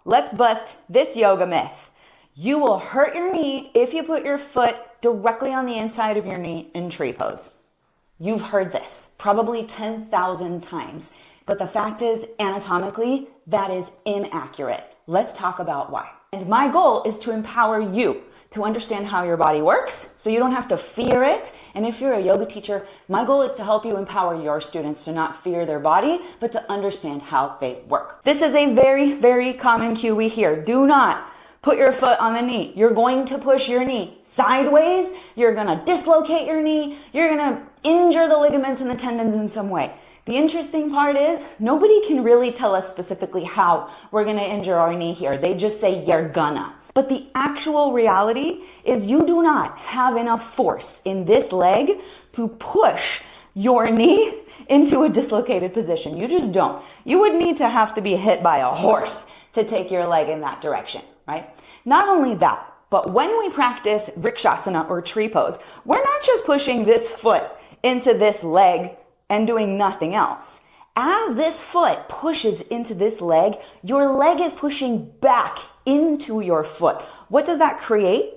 let's bust this yoga myth. You will hurt your knee if you put your foot directly on the inside of your knee in tree pose. You've heard this probably 10,000 times, but the fact is, anatomically, that is inaccurate. Let's talk about why. And my goal is to empower you to understand how your body works so you don't have to fear it. And if you're a yoga teacher, my goal is to help you empower your students to not fear their body, but to understand how they work. This is a very, very common cue we hear. Do not put your foot on the knee. You're going to push your knee sideways. You're going to dislocate your knee. You're going to injure the ligaments and the tendons in some way. The interesting part is nobody can really tell us specifically how we're going to injure our knee here. They just say you're gonna. But the actual reality is you do not have enough force in this leg to push your knee into a dislocated position. You just don't. You would need to have to be hit by a horse to take your leg in that direction, right? Not only that, but when we practice vrikshasana or tree pose, we're not just pushing this foot into this leg and doing nothing else. As this foot pushes into this leg, your leg is pushing back into your foot. What does that create?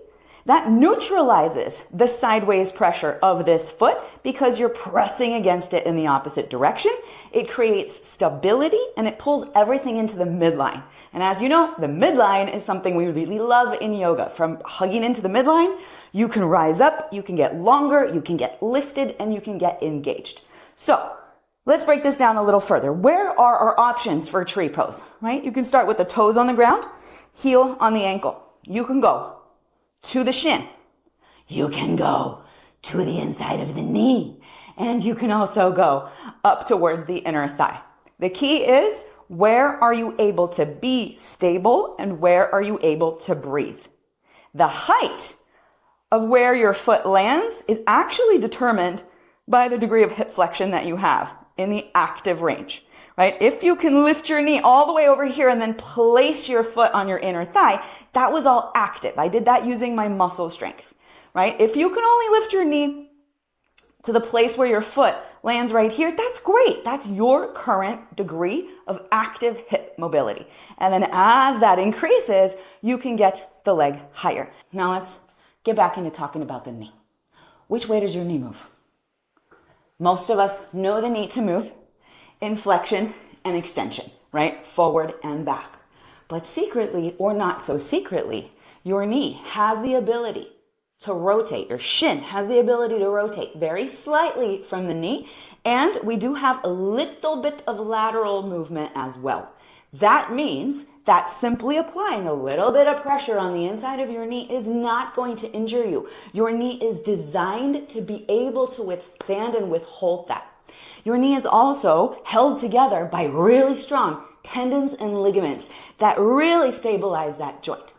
That neutralizes the sideways pressure of this foot because you're pressing against it in the opposite direction. It creates stability and it pulls everything into the midline. And as you know, the midline is something we really love in yoga. From hugging into the midline, you can rise up, you can get longer, you can get lifted, and you can get engaged. So let's break this down a little further. Where are our options for tree pose, right? You can start with the toes on the ground, heel on the ankle. You can go to the shin. You can go to the inside of the knee. And you can also go up towards the inner thigh. The key is, where are you able to be stable and where are you able to breathe? The height of where your foot lands is actually determined by the degree of hip flexion that you have in the active range, right? If you can lift your knee all the way over here and then place your foot on your inner thigh, that was all active. I did that using my muscle strength, right? If you can only lift your knee to the place where your foot lands right here, that's great. That's your current degree of active hip mobility. And then as that increases, you can get the leg higher. Now let's get back into talking about the knee. Which way does your knee move? Most of us know the need to move in flexion and extension, right? Forward and back. But secretly, or not so secretly, your knee has the ability to rotate. Your shin has the ability to rotate very slightly from the knee. And we do have a little bit of lateral movement as well. That means that simply applying a little bit of pressure on the inside of your knee is not going to injure you. Your knee is designed to be able to withstand and withhold that. Your knee is also held together by really strong tendons and ligaments that really stabilize that joint.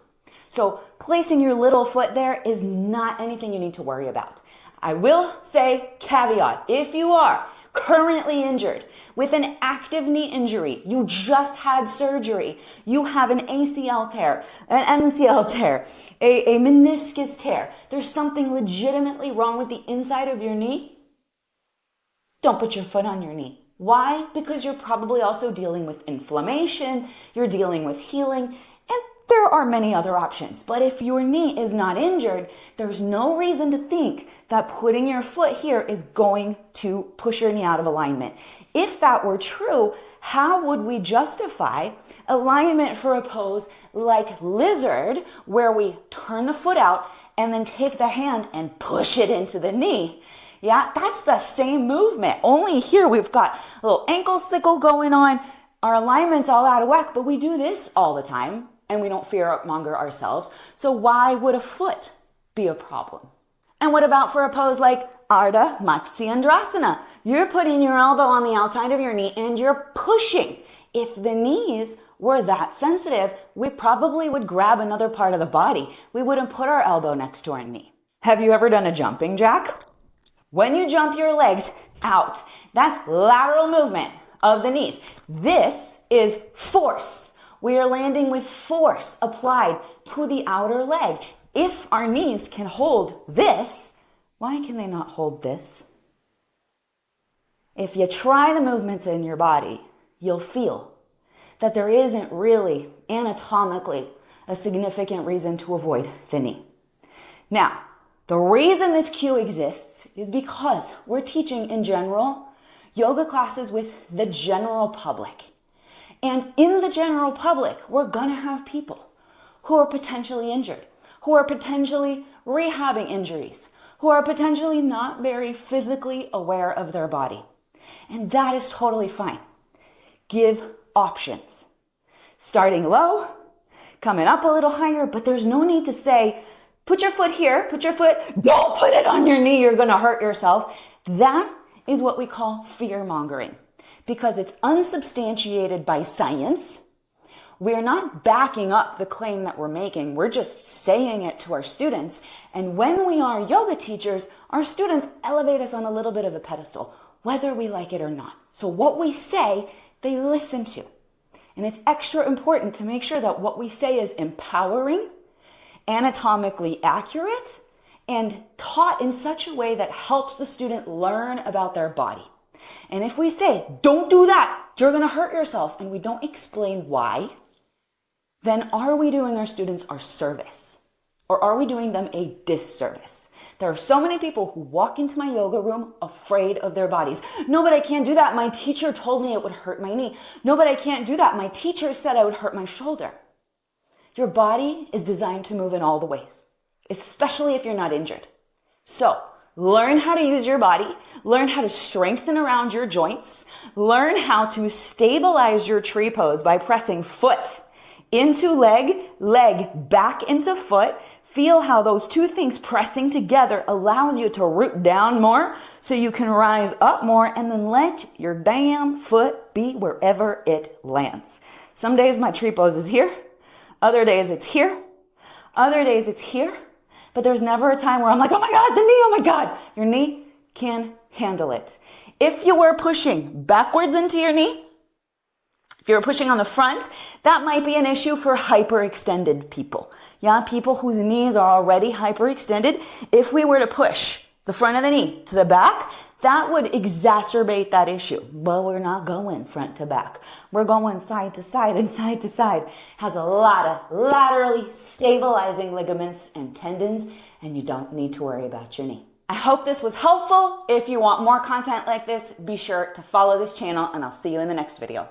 So placing your little foot there is not anything you need to worry about. I will say caveat, if you are currently injured with an active knee injury, you just had surgery, you have an ACL tear, an MCL tear, a meniscus tear, there's something legitimately wrong with the inside of your knee, don't put your foot on your knee. Why? Because you're probably also dealing with inflammation, you're dealing with healing, and there are many other options. But if your knee is not injured, there's no reason to think that putting your foot here is going to push your knee out of alignment. If that were true, how would we justify alignment for a pose like lizard, where we turn the foot out and then take the hand and push it into the knee? Yeah, that's the same movement. Only here we've got a little ankle sickle going on. Our alignment's all out of whack, but we do this all the time and we don't fearmonger ourselves. So why would a foot be a problem? And what about for a pose like Ardha Matsyendrasana? You're putting your elbow on the outside of your knee and you're pushing. If the knees were that sensitive, we probably would grab another part of the body. We wouldn't put our elbow next to our knee. Have you ever done a jumping jack? When you jump your legs out, that's lateral movement of the knees. This is force. We are landing with force applied to the outer leg. If our knees can hold this, why can they not hold this? If you try the movements in your body, you'll feel that there isn't really anatomically a significant reason to avoid the knee. Now, the reason this cue exists is because we're teaching in general yoga classes with the general public. And in the general public, we're gonna have people who are potentially injured, who are potentially rehabbing injuries, who are potentially not very physically aware of their body. And that is totally fine. Give options. Starting low, coming up a little higher, but there's no need to say, put your foot here, don't put it on your knee, you're gonna hurt yourself. That is what we call fear mongering because it's unsubstantiated by science. We're not backing up the claim that we're making. We're just saying it to our students. And when we are yoga teachers, our students elevate us on a little bit of a pedestal, whether we like it or not. So what we say, they listen to. And it's extra important to make sure that what we say is empowering, anatomically accurate, and taught in such a way that helps the student learn about their body. And if we say, don't do that, you're gonna hurt yourself, and we don't explain why, then are we doing our students our service? Or are we doing them a disservice? There are so many people who walk into my yoga room afraid of their bodies. No, but I can't do that. My teacher told me it would hurt my knee. No, but I can't do that. My teacher said I would hurt my shoulder. Your body is designed to move in all the ways, especially if you're not injured. So learn how to use your body, learn how to strengthen around your joints, learn how to stabilize your tree pose by pressing foot into leg, leg back into foot. Feel how those two things pressing together allows you to root down more so you can rise up more and then let your damn foot be wherever it lands. Some days my tree pose is here, other days it's here, other days it's here, but there's never a time where I'm like, oh my God, the knee, oh my God. Your knee can handle it. If you were pushing backwards into your knee, if you're pushing on the front, that might be an issue for hyperextended people. Yeah, people whose knees are already hyperextended. If we were to push the front of the knee to the back, that would exacerbate that issue. But we're not going front to back. We're going side to side and side to side. Has a lot of laterally stabilizing ligaments and tendons, and you don't need to worry about your knee. I hope this was helpful. If you want more content like this, be sure to follow this channel, and I'll see you in the next video.